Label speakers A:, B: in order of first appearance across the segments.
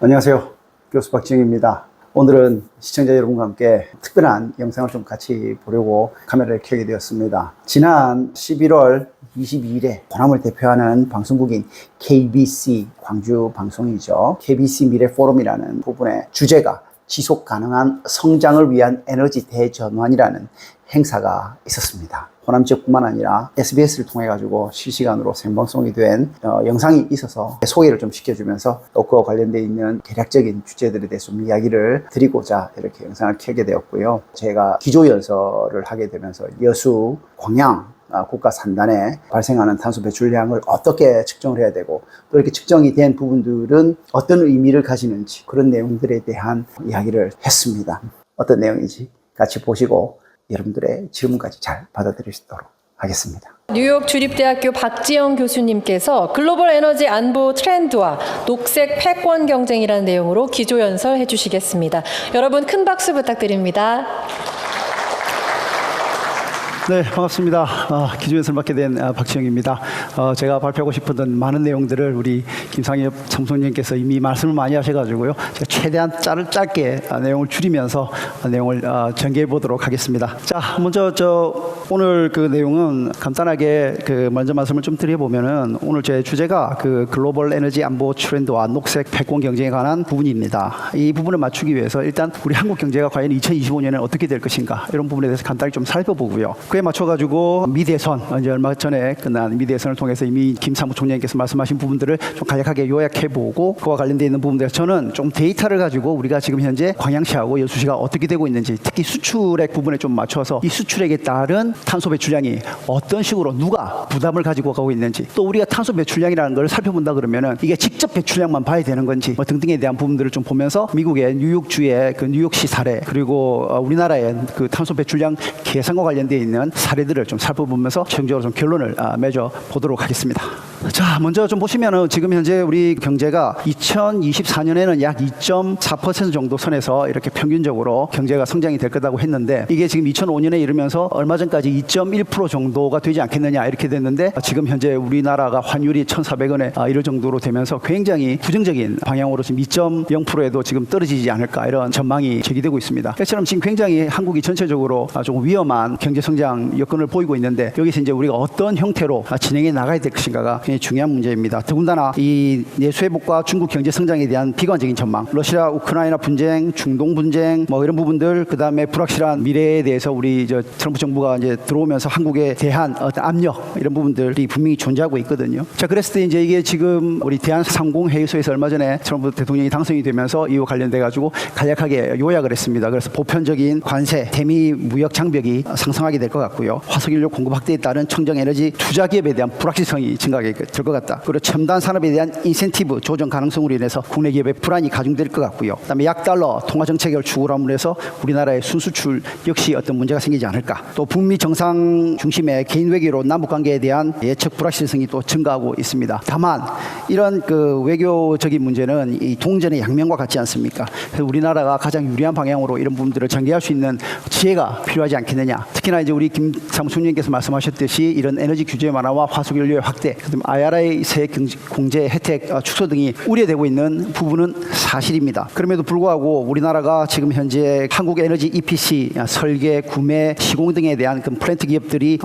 A: 안녕하세요. 교수 박지영입니다. 오늘은 시청자 여러분과 함께 특별한 영상을 좀 같이 보려고 카메라를 켜게 되었습니다. 지난 11월 22일에 호남을 대표하는 방송국인 KBC 광주 방송이죠. KBC 미래 포럼이라는 부분의 주제가 지속 가능한 성장을 위한 에너지 대전환이라는 행사가 있었습니다. 호남 지역뿐만 아니라 SBS를 통해 가지고 실시간으로 생방송이 된 영상이 있어서 소개를 좀 시켜주면서 또 그와 관련되어 있는 대략적인 주제들에 대해서 좀 이야기를 드리고자 이렇게 영상을 켜게 되었고요. 제가 기조연설을 하게 되면서 여수, 광양 국가 산단에 발생하는 탄소 배출량을 어떻게 측정을 해야 되고 또 이렇게 측정이 된 부분들은 어떤 의미를 가지는지 그런 내용들에 대한 이야기를 했습니다. 어떤 내용인지 같이 보시고 여러분들의 질문까지 잘 받아들일 수 있도록 하겠습니다.
B: 뉴욕 주립대학교 박지영 교수님께서 글로벌 에너지 안보 트렌드와 녹색 패권 경쟁이라는 내용으로 기조연설 해주시겠습니다. 여러분 큰 박수 부탁드립니다.
A: 네, 반갑습니다. 기조연설 맡게 된 박지영입니다. 제가 발표하고 싶었던 많은 내용들을 우리 김상엽 참소님께서 이미 말씀을 많이 하셔가지고요. 제가 최대한 짧게 내용을 줄이면서 내용을 전개해 보도록 하겠습니다. 자, 먼저 오늘 그 내용은 간단하게 먼저 말씀을 좀 드려보면은 오늘 제 주제가 글로벌 에너지 안보 트렌드와 녹색 패권 경쟁에 관한 부분입니다. 이 부분을 맞추기 위해서 일단 우리 한국 경제가 과연 2025년에 어떻게 될 것인가 이런 부분에 대해서 간단히 좀 살펴보고요. 그에 맞춰가지고 미대선, 이제 얼마 전에 끝난 미대선을 통해서 이미 김 사무총장님께서 말씀하신 부분들을 좀 간략하게 요약해보고 그와 관련되어 있는 부분들 저는 좀 데이터를 가지고 우리가 지금 현재 광양시하고 여수시가 어떻게 되고 있는지 특히 수출액 부분에 좀 맞춰서 이 수출액에 따른 탄소 배출량이 어떤 식으로 누가 부담을 가지고 가고 있는지 또 우리가 탄소 배출량이라는 걸 살펴본다 그러면은 이게 직접 배출량만 봐야 되는 건지 등등에 대한 부분들을 좀 보면서 미국의 뉴욕주의 뉴욕시 사례 그리고 우리나라의 탄소 배출량 계산과 관련되어 있는 사례들을 좀 살펴보면서 최종적으로 좀 결론을 맺어 보도록 하겠습니다. 자, 먼저 좀 보시면은 지금 현재 우리 경제가 2024년에는 약 2.4% 정도 선에서 이렇게 평균적으로 경제가 성장이 될 거라고 했는데 이게 지금 2005년에 이르면서 얼마 전까지 2.1% 정도가 되지 않겠느냐 이렇게 됐는데 지금 현재 우리나라가 환율이 1,400원에 이럴 정도로 되면서 굉장히 부정적인 방향으로 지금 2.0%에도 지금 떨어지지 않을까 이런 전망이 제기되고 있습니다. 이처럼 지금 굉장히 한국이 전체적으로 조금 위험한 경제 성장 여건을 보이고 있는데 여기서 이제 우리가 어떤 형태로 진행해 나가야 될 것인가가 굉장히 중요한 문제입니다. 더군다나 이 내수회복과 중국 경제 성장에 대한 비관적인 전망, 러시아 우크라이나 분쟁, 중동 분쟁 이런 부분들, 그 다음에 불확실한 미래에 대해서 우리 트럼프 정부가 이제 들어오면서 한국에 대한 어떤 압력 이런 부분들이 분명히 존재하고 있거든요. 자, 그랬을 때 이제 이게 지금 우리 대한상공회의소에서 얼마 전에 트럼프 대통령이 당선이 되면서 이와 관련돼 가지고 간략하게 요약을 했습니다. 그래서 보편적인 관세, 대미 무역 장벽이 상승하게 될 것 같고요. 화석연료 공급 확대에 따른 청정 에너지 투자 기업에 대한 불확실성이 증가하게 될 것 같다. 그리고 첨단 산업에 대한 인센티브 조정 가능성으로 인해서 국내 기업의 불안이 가중될 것 같고요. 그다음에 약달러 통화 정책을 추구로 함으로써 우리나라의 순수출 역시 어떤 문제가 생기지 않을까. 또 북미 정상 중심의 개인 외교로 남북 관계에 대한 예측 불확실성이 또 증가하고 있습니다. 다만 이런 외교적인 문제는 이 동전의 양면과 같지 않습니까? 그래서 우리나라가 가장 유리한 방향으로 이런 부분들을 전개할 수 있는 지혜가 필요하지 않겠느냐. 특히나 이제 우리 김 사무총장님께서 말씀하셨듯이 이런 에너지 규제 완화와 화석연료의 확대, 그다음에 IRA 세 공제 혜택 축소 등이 우려되고 있는 부분은 사실입니다. 그럼에도 불구하고 우리나라가 지금 현재 한국 에너지 EPC 설계, 구매, 시공 등에 대한 플랜트 기업들이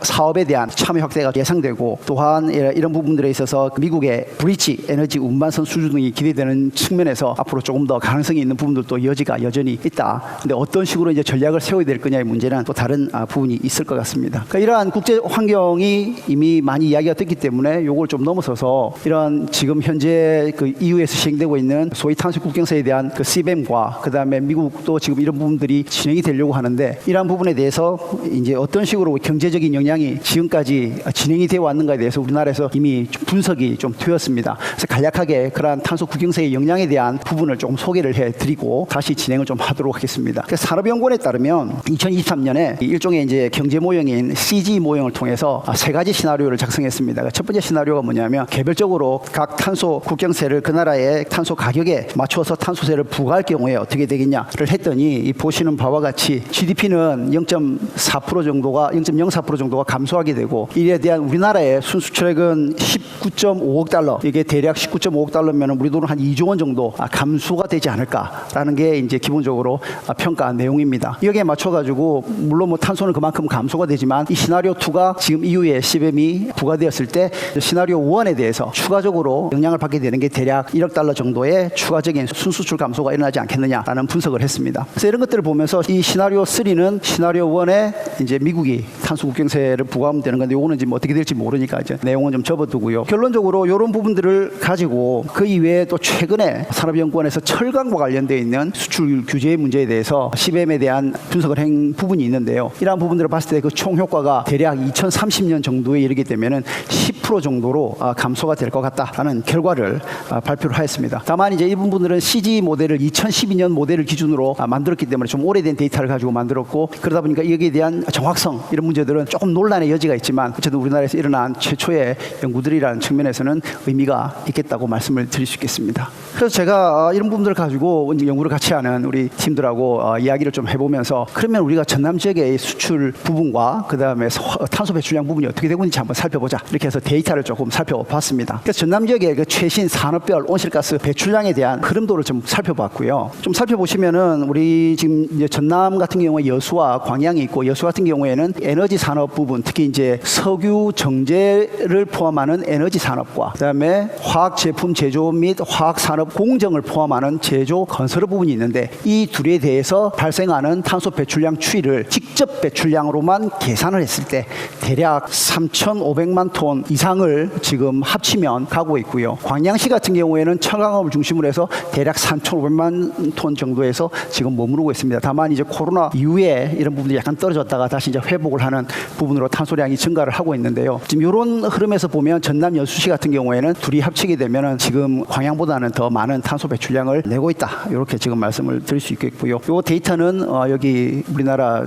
A: 사업에 대한 참여 확대가 예상되고 또한 이런 부분들에 있어서 미국의 브릿지 에너지 운반선 수주 등이 기대되는 측면에서 앞으로 조금 더 가능성이 있는 부분들도 여지가 여전히 있다. 근데 어떤 식으로 이제 전략을 세워야 될 거냐의 문제는 또 다른 부분이 있을 것 같습니다. 그러니까 이러한 국제 환경이 이미 많이 이야기가 됐기 때문에 이걸 좀 넘어서서 이런 지금 현재 EU에서 시행되고 있는 소위 탄소 국경세에 대한 CBAM과 그 다음에 미국도 지금 이런 부분들이 진행이 되려고 하는데 이러한 부분에 대해서 이제 어떤 식으로 경제적인 영향이 지금까지 진행이 되어 왔는가에 대해서 우리나라에서 이미 분석이 좀 되었습니다. 그래서 간략하게 그러한 탄소 국경세의 영향에 대한 부분을 조금 소개를 해드리고 다시 진행을 좀 하도록 하겠습니다. 산업연구원에 따르면 2023년에 일종의 이제 경제 모형인 CG 모형을 통해서 세 가지 시나리오를 작성했습니다. 첫 첫 번째 시나리오가 뭐냐면 개별적으로 각 탄소 국경세를 그 나라의 탄소 가격에 맞춰서 탄소세를 부과할 경우에 어떻게 되겠냐를 했더니 이 보시는 바와 같이 GDP는 0.4% 정도가 0.04% 정도가 감소하게 되고 이에 대한 우리나라의 순수출액은 19.5억 달러 이게 대략 19.5억 달러면 우리 돈으로 한 2조 원 정도 감소가 되지 않을까라는 게 이제 기본적으로 평가 내용입니다. 여기에 맞춰가지고 물론 뭐 탄소는 그만큼 감소가 되지만 이 시나리오 2가 지금 이후에 CBAM이 부과되었을 때 시나리오 1에 대해서 추가적으로 영향을 받게 되는 게 대략 1억 달러 정도의 추가적인 순수출 감소가 일어나지 않겠느냐라는 분석을 했습니다. 그래서 이런 것들을 보면서 이 시나리오 3는 시나리오 1에 이제 미국이 탄소 국경세를 부과하면 되는 건데 요거는 지금 어떻게 될지 모르니까 이제 내용은 좀 접어두고요. 결론적으로 이런 부분들을 가지고 그 이외에 또 최근에 산업연구원에서 철강과 관련되어 있는 수출 규제 문제에 대해서 CBAM에 대한 분석을 한 부분이 있는데요. 이러한 부분들을 봤을 때 그 총 효과가 대략 2030년 정도에 이르게 되면은 10% 정도로 감소가 될 것 같다라는 결과를 발표를 하였습니다. 다만 이제 이 부분들은 CG 모델을 2012년 모델을 기준으로 만들었기 때문에 좀 오래된 데이터를 가지고 만들었고 그러다 보니까 여기에 대한 정확성 이런 문제들은 조금 논란의 여지가 있지만 어쨌든 우리나라에서 일어난 최초의 연구들이라는 측면에서는 의미가 있겠다고 말씀을 드릴 수 있겠습니다. 그래서 제가 이런 부분들을 가지고 연구를 같이 하는 우리 팀들하고 이야기를 좀 해보면서 그러면 우리가 전남 지역의 수출 부분과 그 다음에 탄소 배출량 부분이 어떻게 되고 있는지 한번 살펴보자 이렇게 해서 데이터를 조금 살펴봤습니다. 그래서 전남 지역의 그 최신 산업별 온실가스 배출량에 대한 흐름도를 좀 살펴봤고요. 좀 살펴보시면은 우리 지금 이제 전남 같은 경우에 여수와 광양이 있고 여수 같은 경우에는 에너지 산업 부분 특히 이제 석유 정제를 포함하는 에너지 산업과 그다음에 화학 제품 제조 및 화학 산업 공정을 포함하는 제조 건설 부분이 있는데 이 둘에 대해서 발생하는 탄소 배출량 추이를 직접 배출량으로만 계산을 했을 때 대략 3,500만 톤 이상을 지금 합치면 가고 있고요. 광양시 같은 경우에는 철강업을 중심으로 해서 대략 3,500만 톤 정도에서 지금 머무르고 있습니다. 다만 이제 코로나 이후에 이런 부분이 약간 떨어졌다가 다시 이제 회복을 하는 부분으로 탄소량이 증가를 하고 있는데요. 지금 이런 흐름에서 보면 전남 여수시 같은 경우에는 둘이 합치게 되면은 지금 광양보다는 더 많은 탄소 배출량을 내고 있다. 이렇게 지금 말씀을 드릴 수 있겠고요. 이 데이터는 여기 우리나라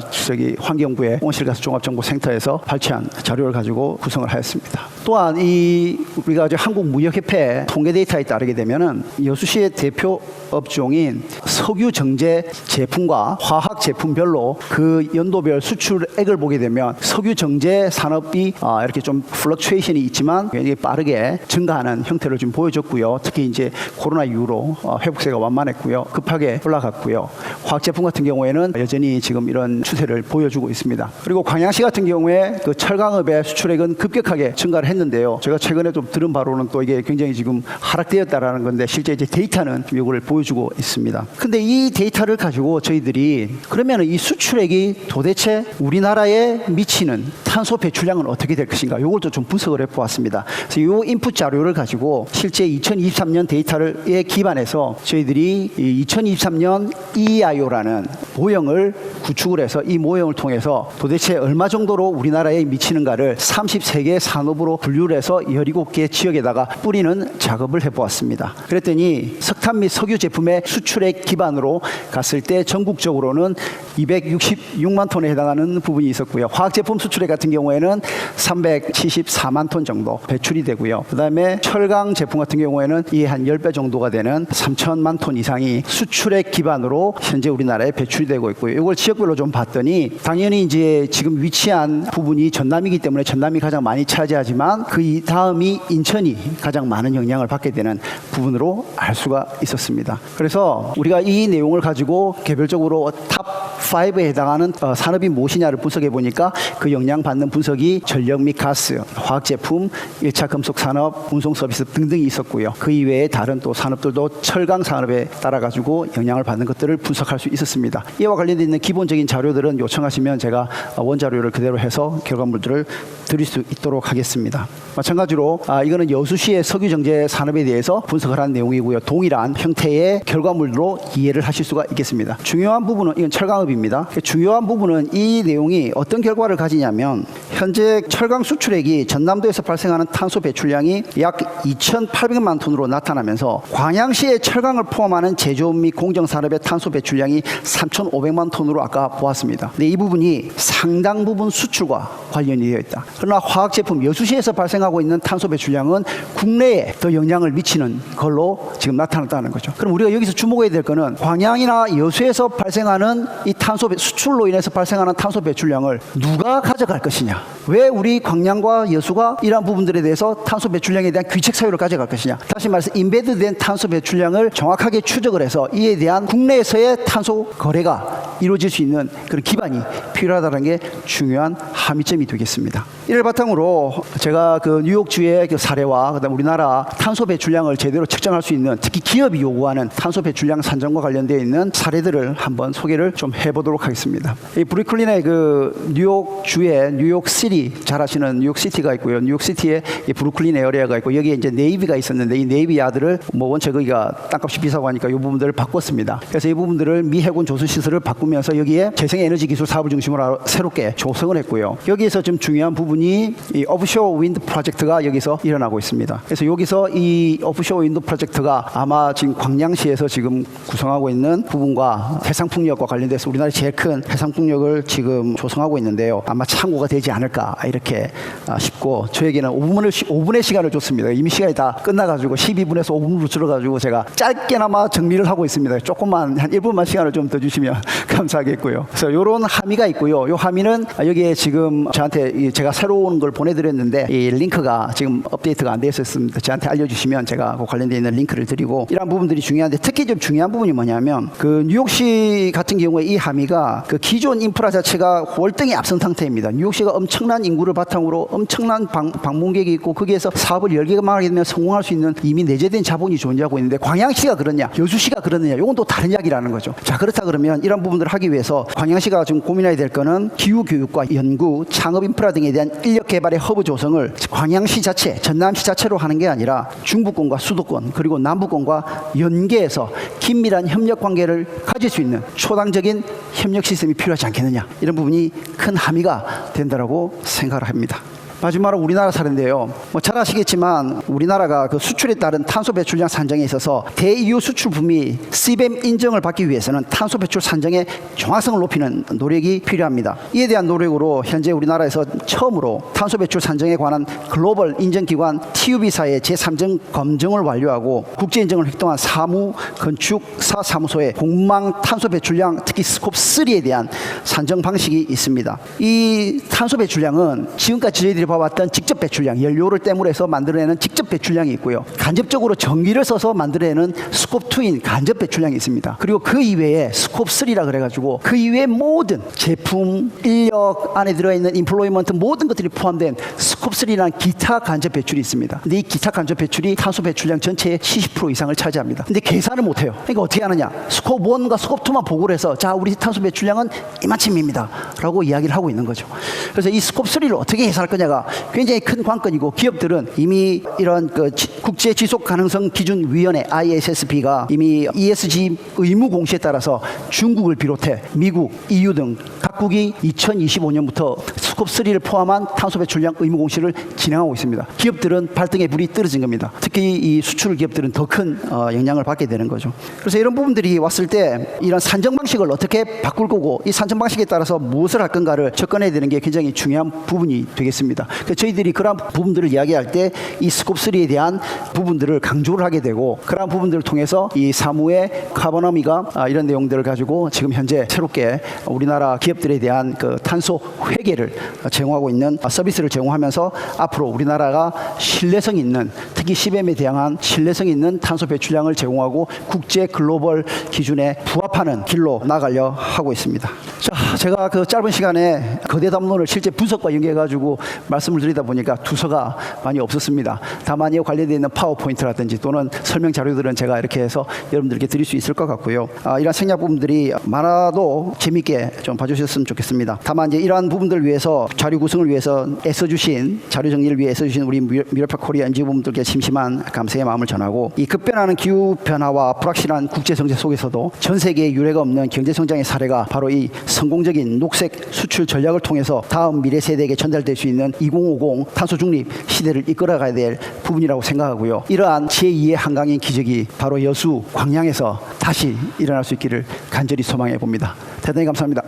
A: 환경부의 온실가스 종합정보센터에서 발췌한 자료를 가지고 구성을 하였습니다. 또한 우리가 이제 한국무역협회 통계 데이터에 따르게 되면은 여수시의 대표 업종인 석유 정제 제품과 화학 제품별로 그 연도별 수출액을 보게 되면 석유 정제 산업이 이렇게 좀 플럭추에이션이 있지만 굉장히 빠르게 증가하는 형태를 좀 보여줬고요. 특히 이제 코로나 이후로 회복세가 완만했고요. 급하게 올라갔고요. 화학 제품 같은 경우에는 여전히 지금 이런 추세를 보여주고 있습니다. 그리고 광양시 같은 경우에 그 철강업의 수출액은 급격하게 증가를 했는데요. 제가 최근에 좀 들은 바로는 또 이게 굉장히 지금 하락되었다라는 건데 실제 이제 데이터는 이거를 보여주고 있습니다. 근데 이 데이터를 가지고 저희들이 그러면 이 수출액이 도대체 우리나라에 미치는 탄소 배출량은 어떻게 될 것인가? 이걸 좀 분석을 해보았습니다. 그래서 이 인풋 자료를 가지고 실제 2023년 데이터에 기반해서 저희들이 2023년 EEIO라는 모형을 구축을 해서 이 모형을 통해서 도대체 얼마 정도로 우리나라에 미치는가를 33개 산업으로 분류를 해서 17개 지역에다가 뿌리는 작업을 해보았습니다. 그랬더니 석탄 및 석유 제품의 수출액 기반으로 갔을 때 전국적으로는 266만 톤에 해당하는 부분이 있었고요. 화학제품 수출액 같은 경우에는 374만 톤 정도 배출이 되고요. 그 다음에 철강 제품 같은 경우에는 이에 한 10배 정도가 되는 3천만 톤 이상이 수출액 기반으로 현재 우리나라에 배출이 되고 있고요. 이걸 지역별로 좀 봤더니 당연히 이제 지금 위치한 부분이 전남이기 때문에 전남이 가장 많이 차지하지만 그 다음이 인천이 가장 많은 영향을 받게 되는 부분으로 알 수가 있었습니다. 그래서 우리가 이 내용을 가지고 개별적으로 탑 5에 해당하는 산업이 무엇이냐를 분석해 보니까 그 영향받는 분석이 전력 및 가스, 화학제품, 1차 금속 산업, 운송 서비스 등등이 있었고요. 그 이외에 다른 또 산업들도 철강 산업에 따라 가지고 영향을 받는 것들을 분석할 수 있었습니다. 이와 관련되어 있는 기본적인 자료들은 요청하시면 제가 원자료를 그대로 해서 결과물들을 드릴 수 있도록 하겠습니다. 마찬가지로 이거는 여수시의 석유 정제 산업에 대해서 분석을 한 내용이고요. 동일한 형태의 결과물로 이해를 하실 수가 있겠습니다. 중요한 부분은 이건 철강업입니다. 부분입니다. 중요한 부분은 이 내용이 어떤 결과를 가지냐면 현재 철강 수출액이 전남도에서 발생하는 탄소 배출량이 약 2,800만 톤으로 나타나면서 광양시의 철강을 포함하는 제조업 및 공정산업의 탄소 배출량이 3,500만 톤으로 아까 보았습니다. 근데 이 부분이 상당 부분 수출과 관련이 되어 있다. 그러나 화학제품 여수시에서 발생하고 있는 탄소 배출량은 국내에 더 영향을 미치는 걸로 지금 나타났다는 거죠. 그럼 우리가 여기서 주목해야 될 거는 광양이나 여수에서 발생하는 이 탄소 수출로 인해서 발생하는 탄소 배출량을 누가 가져갈 것이냐. 왜 우리 광양과 여수가 이러한 부분들에 대해서 탄소 배출량에 대한 귀책 사유를 가져갈 것이냐. 다시 말해서 인베드된 탄소 배출량을 정확하게 추적을 해서 이에 대한 국내에서의 탄소 거래가 이루어질 수 있는 그런 기반이 필요하다는 게 중요한 함의점이 되겠습니다. 이를 바탕으로 제가 그 뉴욕주의 그 사례와 그다음 우리나라 탄소 배출량을 제대로 측정할 수 있는 특히 기업이 요구하는 탄소 배출량 산정과 관련되어 있는 사례들을 한번 소개를 좀 해보도록 하겠습니다. 이 브루클린의 그 뉴욕주의 뉴욕시티 잘 아시는 뉴욕시티가 있고요. 뉴욕시티에 이 브루클린 에어리아가 있고 여기에 이제 네이비가 있었는데 이 네이비 야드를 뭐 원체 거기가 땅값이 비싸고 하니까 이 부분들을 바꿨습니다. 그래서 이 부분들을 미 해군 조선 시설을 바꾸면서 여기에 재생에너지 기술 사업을 중심으로 새롭게 조성을 했고요. 여기에서 좀 중요한 부분이 이 오프쇼어 윈드 프로젝트가 여기서 일어나고 있습니다. 그래서 여기서 이 오프쇼어 윈드 프로젝트가 아마 지금 광양시에서 지금 구성하고 있는 부분과 해상풍력과 관련돼서 우리나라의 제일 큰 해상풍력을 지금 조성하고 있는데요. 아마 참고가 되지 않을까 이렇게 싶고 저에게는 5분의 시간을 줬습니다. 이미 시간이 다 끝나가지고 12분에서 5분으로 줄어가지고 제가 짧게나마 정리를 하고 있습니다. 조금만 한 1분만 시간을 좀 더 주시면 감사하겠고요. 그래서 이런 함의가 있고요. 이 함의는 여기에 지금 저한테 제가 새로운 걸 보내드렸는데 이 링크가 지금 업데이트가 안 되어 있었습니다. 저한테 알려주시면 제가 그 관련되어 있는 링크를 드리고 이러한 부분들이 중요한데 특히 좀 중요한 부분이 뭐냐면 그 뉴욕시 같은 경우에 이 함의가 그 기존 인프라 자체가 월등히 앞선 상태입니다. 뉴욕시가 엄청난 인구를 바탕으로 엄청난 방문객이 있고 거기에서 사업을 열개만 하게 되면 성공할 수 있는 이미 내재된 자본이 존재하고 있는데 광양시가 그러냐 여수시가 그러느냐 이건 또 다른 이야기라는 거죠. 자 그렇다 그러면 이런 부분들을 하기 위해서 광양시가 지금 고민해야 될 거는 기후교육과 연구, 창업 인프라 등에 대한 인력 개발의 허브 조성을 광양시 자체, 전남시 자체로 하는 게 아니라 중부권과 수도권 그리고 남부권과 연계해서 긴밀한 협력 관계를 가질 수 있는 초당적인 협력 시스템이 필요하지 않겠느냐 이런 부분이 큰 함의가 된다라고 생각을 합니다. 마지막으로 우리나라 사례인데요. 뭐 잘 아시겠지만 우리나라가 그 수출에 따른 탄소 배출량 산정에 있어서 대EU 수출품이 CBAM 인정을 받기 위해서는 탄소 배출 산정의 정확성을 높이는 노력이 필요합니다. 이에 대한 노력으로 현재 우리나라에서 처음으로 탄소 배출 산정에 관한 글로벌 인정기관 TÜV사의 제3정 검증을 완료하고 국제 인정을 획득한 사무 건축사 사무소의 공망 탄소 배출량 특히 스콥 3에 대한 산정 방식이 있습니다. 이 탄소 배출량은 지금까지 저희들이 봐왔던 직접 배출량, 연료를 때문에 만들어내는 직접 배출량이 있고요. 간접적으로 전기를 써서 만들어내는 스콥2인 간접 배출량이 있습니다. 그리고 그 이외에 스콥3라 그래가지고 그 이외의 모든 제품, 인력 안에 들어있는 인플로이먼트 모든 것들이 포함된 스콥3라는 기타 간접 배출이 있습니다. 근데 이 기타 간접 배출이 탄소 배출량 전체의 70% 이상을 차지합니다. 근데 계산을 못해요. 그러니까 어떻게 하느냐? 스콥1과 스콥2만 보고를 해서 자 우리 탄소 배출량은 이만큼입니다 라고 이야기를 하고 있는 거죠. 그래서 이 스콥3를 어떻게 계산할 거냐가 굉장히 큰 관건이고 기업들은 이미 이런 그 국제 지속 가능성 기준 위원회 ISSB가 이미 ESG 의무 공시에 따라서 중국을 비롯해 미국, EU 등 각국이 2025년부터 스콥3를 포함한 탄소 배출량 의무 공시를 진행하고 있습니다. 기업들은 발등에 불이 떨어진 겁니다. 특히 이 수출 기업들은 더 큰 영향을 받게 되는 거죠. 그래서 이런 부분들이 왔을 때 이런 산정 방식을 어떻게 바꿀 거고 이 산정 방식에 따라서 무엇을 할 건가를 접근해야 되는 게 굉장히 중요한 부분이 되겠습니다. 저희들이 그런 부분들을 이야기할 때 이 스콥3에 대한 부분들을 강조를 하게 되고 그런 부분들을 통해서 이 사무의 카보너미가 이런 내용들을 가지고 지금 현재 새롭게 우리나라 기업들에 대한 그 탄소 회계를 제공하고 있는 서비스를 제공하면서 앞으로 우리나라가 신뢰성 있는 특히 CBAM에 대한 신뢰성 있는 탄소 배출량을 제공하고 국제 글로벌 기준에 부합하는 길로 나가려 하고 있습니다. 자, 제가 그 짧은 시간에 거대 담론을 실제 분석과 연계해가지고 말씀을 드리다 보니까 두서가 많이 없었습니다. 다만 이와 관련되어 있는 파워포인트라든지 또는 설명 자료들은 제가 이렇게 해서 여러분들께 드릴 수 있을 것 같고요. 이런 생략 부분들이 많아도 재미있게 좀 봐주셨으면 좋겠습니다. 다만 다만 이제 이러한 부분들을 위해서 자료 구성을 위해서 애써주신 자료 정리를 위해 애써주신 우리 미러파 코리아 연구부분들께 심심한 감사의 마음을 전하고 이 급변하는 기후 변화와 불확실한 국제 정세 속에서도 전 세계에 유례가 없는 경제 성장의 사례가 바로 이 성공적인 녹색 수출 전략을 통해서 다음 미래 세대에게 전달될 수 있는 2050 탄소 중립 시대를 이끌어가야 될 부분이라고 생각하고요. 이러한 제2의 한강의 기적이 바로 여수 광양에서 다시 일어날 수 있기를 간절히 소망해 봅니다. 대단히 감사합니다.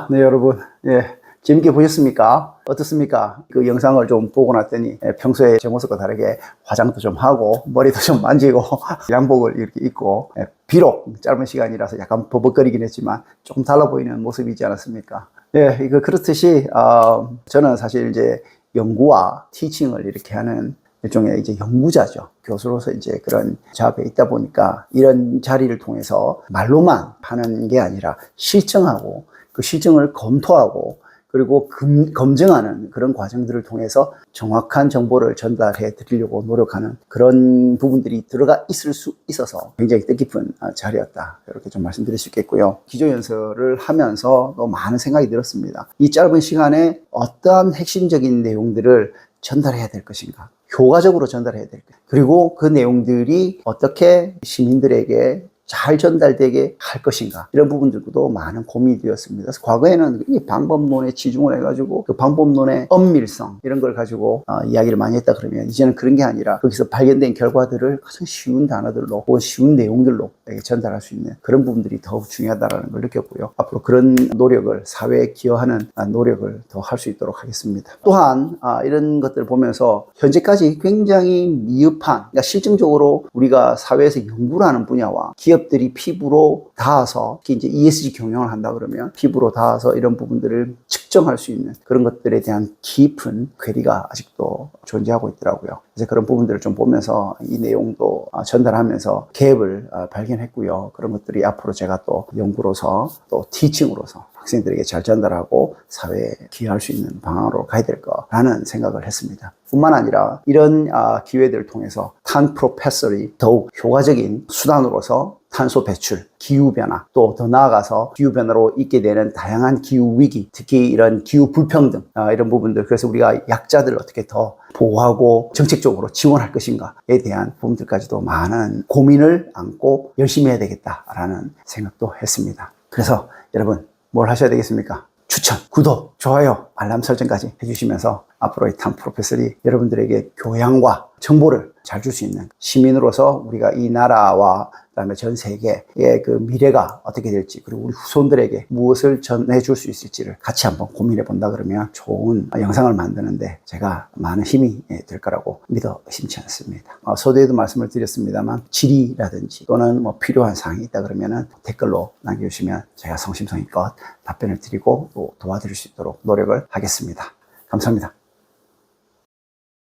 A: 네, 여러분. 재밌게 보셨습니까? 어떻습니까? 그 영상을 좀 보고 났더니 평소에 제 모습과 다르게 화장도 좀 하고 머리도 좀 만지고 양복을 이렇게 입고 비록 짧은 시간이라서 약간 버벅거리긴 했지만 조금 달라 보이는 모습이지 않았습니까? 이거 그렇듯이 저는 사실 이제 연구와 티칭을 이렇게 하는 일종의 이제 연구자죠. 교수로서 이제 그런 작업에 있다 보니까 이런 자리를 통해서 말로만 하는 게 아니라 실증하고 그 실증을 검토하고 그리고 검증하는 그런 과정들을 통해서 정확한 정보를 전달해 드리려고 노력하는 그런 부분들이 들어가 있을 수 있어서 굉장히 뜻깊은 자리였다. 이렇게 좀 말씀드릴 수 있겠고요. 기조연설을 하면서 또 많은 생각이 들었습니다. 이 짧은 시간에 어떠한 핵심적인 내용들을 전달해야 될 것인가? 효과적으로 전달해야 될 것인가? 그리고 그 내용들이 어떻게 시민들에게 잘 전달되게 할 것인가, 이런 부분들도 많은 고민이 되었습니다. 그래서 과거에는 이 방법론에 치중을 해가지고 그 방법론의 엄밀성 이런 걸 가지고 이야기를 많이 했다 그러면 이제는 그런 게 아니라 거기서 발견된 결과들을 가장 쉬운 단어들로 혹은 쉬운 내용들로 전달할 수 있는 그런 부분들이 더욱 중요하다는 걸 느꼈고요. 앞으로 그런 노력을, 사회에 기여하는 노력을 더 할 수 있도록 하겠습니다. 또한 이런 것들을 보면서 현재까지 굉장히 미흡한, 그러니까 실증적으로 우리가 사회에서 연구를 하는 분야와 기업들이 피부로 닿아서, 특히 이제 ESG 경영을 한다 그러면 피부로 닿아서 이런 부분들을 측정할 수 있는 그런 것들에 대한 깊은 괴리가 아직도 존재하고 있더라고요. 그래서 그런 부분들을 좀 보면서 이 내용도 전달하면서 갭을 발견했고요. 그런 것들이 앞으로 제가 또 연구로서 또 티칭으로서 학생들에게 잘 전달하고 사회에 기여할 수 있는 방향으로 가야 될 거라는 생각을 했습니다. 뿐만 아니라 이런 기회들을 통해서 탄 프로페설이 더욱 효과적인 수단으로서 탄소 배출, 기후변화, 또 더 나아가서 기후변화로 있게 되는 다양한 기후위기, 특히 이런 기후 불평등, 이런 부분들, 그래서 우리가 약자들을 어떻게 더 보호하고 정책적으로 지원할 것인가에 대한 부분들까지도 많은 고민을 안고 열심히 해야 되겠다라는 생각도 했습니다. 그래서 여러분, 뭘 하셔야 되겠습니까? 추천, 구독, 좋아요, 알람 설정까지 해주시면서 앞으로의 탄 프로페설이 여러분들에게 교양과 정보를 잘 줄 수 있는 시민으로서 우리가 이 나라와 그다음에 전 세계의 그 미래가 어떻게 될지, 그리고 우리 후손들에게 무엇을 전해줄 수 있을지를 같이 한번 고민해 본다 그러면 좋은 영상을 만드는데 제가 많은 힘이 될 거라고 믿어 의심치 않습니다. 서두에도 말씀을 드렸습니다만 질의라든지 또는 뭐 필요한 사항이 있다 그러면은 댓글로 남겨주시면 제가 성심성의껏 답변을 드리고 또 도와드릴 수 있도록 노력을 하겠습니다. 감사합니다.